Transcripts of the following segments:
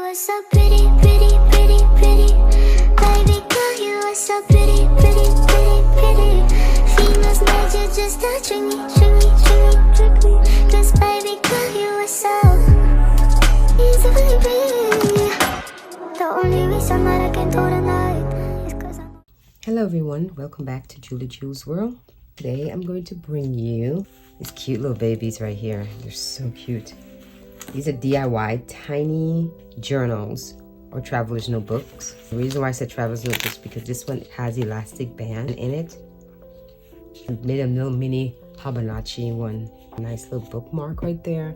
are so pretty, pretty, pretty, pretty. Baby girl, you are so pretty, pretty, pretty, pretty. Females made you just to trick me, trick me, trick me, trick me. 'Cause baby girl, you are so easily pretty. The only reason that I can do tonight is 'cause I'm... Hello everyone, welcome back to Julie Jules World. Today I'm going to bring you these cute little babies right here. They're so cute. These are DIY tiny journals or traveler's notebooks. The reason why I said traveler's notebooks is because this one has elastic band in it. I made a little mini Hobonichi one. Nice little bookmark right there.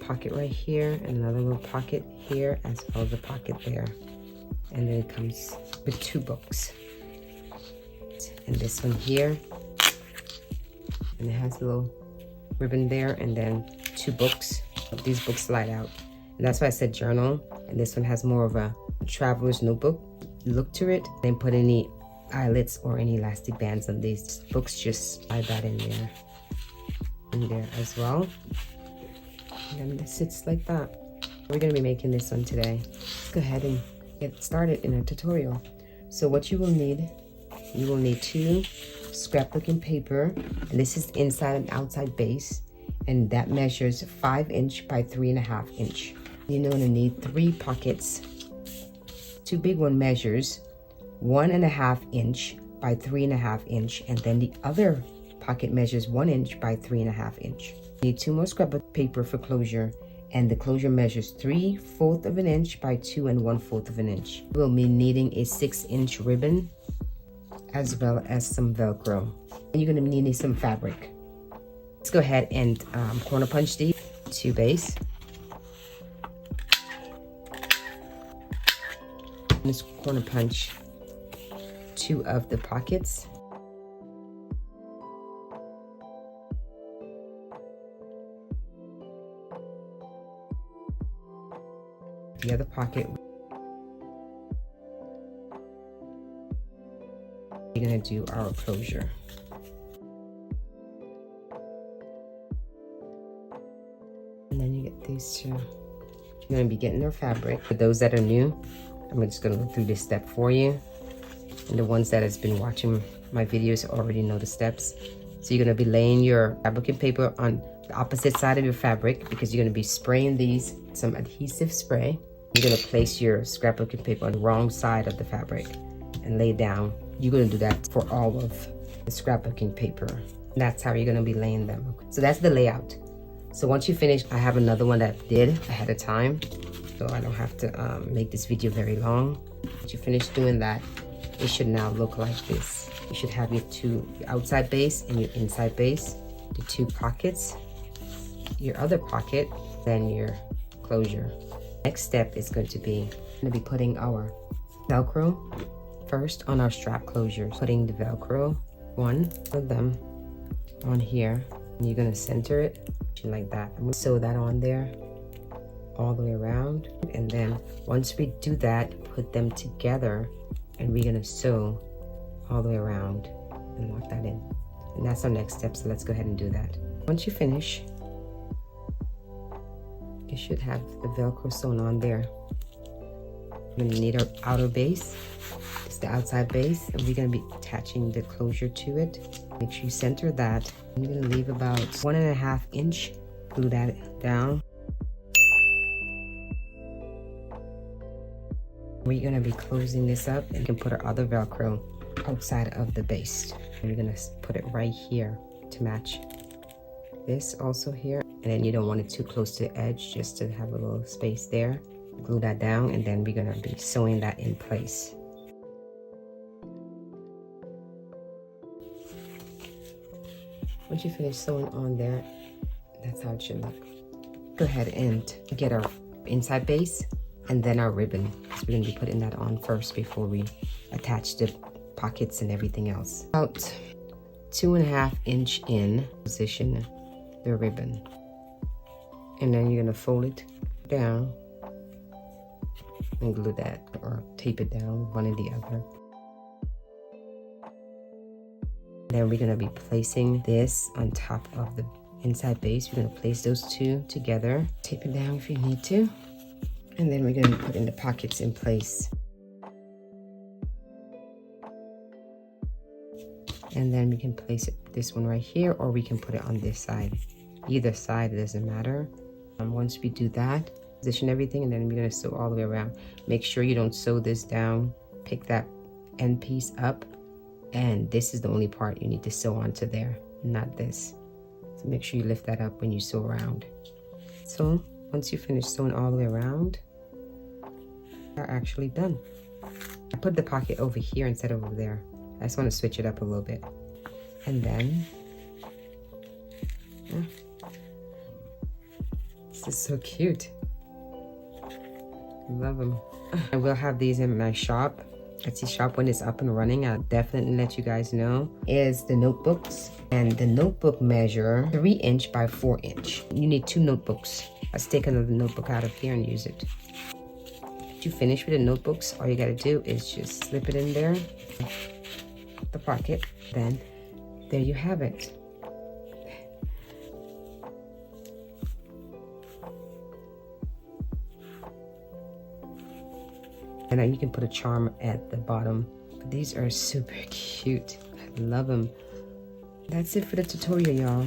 Pocket right here and another little pocket here as well as a pocket there. And then it comes with 2 books. And this one here. And it has a little ribbon there and then 2 books. These books slide out. And that's why I said journal. And this one has more of a traveler's notebook look to it. Didn't put any eyelets or any elastic bands on these books. Just slide that in there as well. And then it sits like that. We're going to be making this one today. Let's go ahead and get started in our tutorial. So what you will need 2 scrapbooking paper, and this is inside and outside base, and that measures 5 inch by 3.5 inch. You're going to need 3 pockets. 2 big one measures 1.5 inch by 3.5 inch, and then the other pocket measures 1 inch by 3.5 inch. You need 2 more scrapbook paper for closure, and the closure measures 3/4 of an inch by 2 1/4 of an inch. We'll be needing a 6-inch ribbon as well as some Velcro. And you're going to need some fabric. Let's go ahead and corner punch these to base. Let's corner punch 2 of the pockets. The other pocket, we're going to do our closure. And then you get these 2. You're going to be getting our fabric. For those that are new, I'm just going to go through this step for you. And the ones that has been watching my videos already know the steps. So you're going to be laying your fabric paper on the opposite side of your fabric because you're going to be spraying these some adhesive spray. You're going to place your scrapbooking paper on the wrong side of the fabric and lay down. You're going to do that for all of the scrapbooking paper. And that's how you're going to be laying them. So that's the layout. So once you finish, I have another one that I did ahead of time, so I don't have to make this video very long. Once you finish doing that, it should now look like this. You should have your 2 outside base and your inside base, the 2 pockets, your other pocket, then your closure. Next step is going to be putting our Velcro first on our strap closures. Putting the Velcro, 1 of them on here, and you're going to center it like that. I'm going to sew that on there all the way around, and then once we do that, put them together, and we're going to sew all the way around and lock that in. And that's our next step, so let's go ahead and do that. Once you finish, you should have the Velcro sewn on there. We're going to need our outer base. It's the outside base, and we're going to be attaching the closure to it. Make sure you center that. I'm going to leave about 1.5 inch. Glue that down. We're going to be closing this up, and you can put our other Velcro outside of the base. And we're going to put it right here to match this also here. And then you don't want it too close to the edge, just to have a little space there. Glue that down, and then we're going to be sewing that in place. Once you finish sewing on there, that's how it should look. Go ahead and get our inside base and then our ribbon. So we're going to be putting that on first before we attach the pockets and everything else. About 2.5 inch in, position the ribbon. And then you're going to fold it down and glue that or tape it down, one and the other. Then we're going to be placing this on top of the inside base. We're going to place those 2 together. Tape it down if you need to. And then we're going to put in the pockets in place. And then we can place this one right here, or we can put it on this side. Either side, it doesn't matter. Once we do that, position everything, and then we're going to sew all the way around. Make sure you don't sew this down. Pick that end piece up, and this is the only part you need to sew onto there, not this. So make sure you lift that up when you sew around. So once you finish sewing all the way around, are actually done. I put the pocket over here instead of over there. I just want to switch it up a little bit. And then this is so cute. Love them. I will have these in my shop. Etsy shop when it's up and running. I'll definitely let you guys know. Is the notebooks, and the notebook measure 3 inch by 4 inch. You need 2 notebooks. Let's take another notebook out of here and use it. If you finish with the notebooks, all you gotta do is just slip it in there, the pocket. Then there you have it. And then you can put a charm at the bottom. But these are super cute. I love them. That's it for the tutorial, y'all.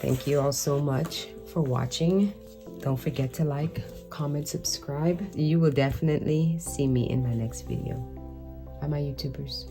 Thank you all so much for watching. Don't forget to like, comment, subscribe. You will definitely see me in my next video. Bye, my YouTubers.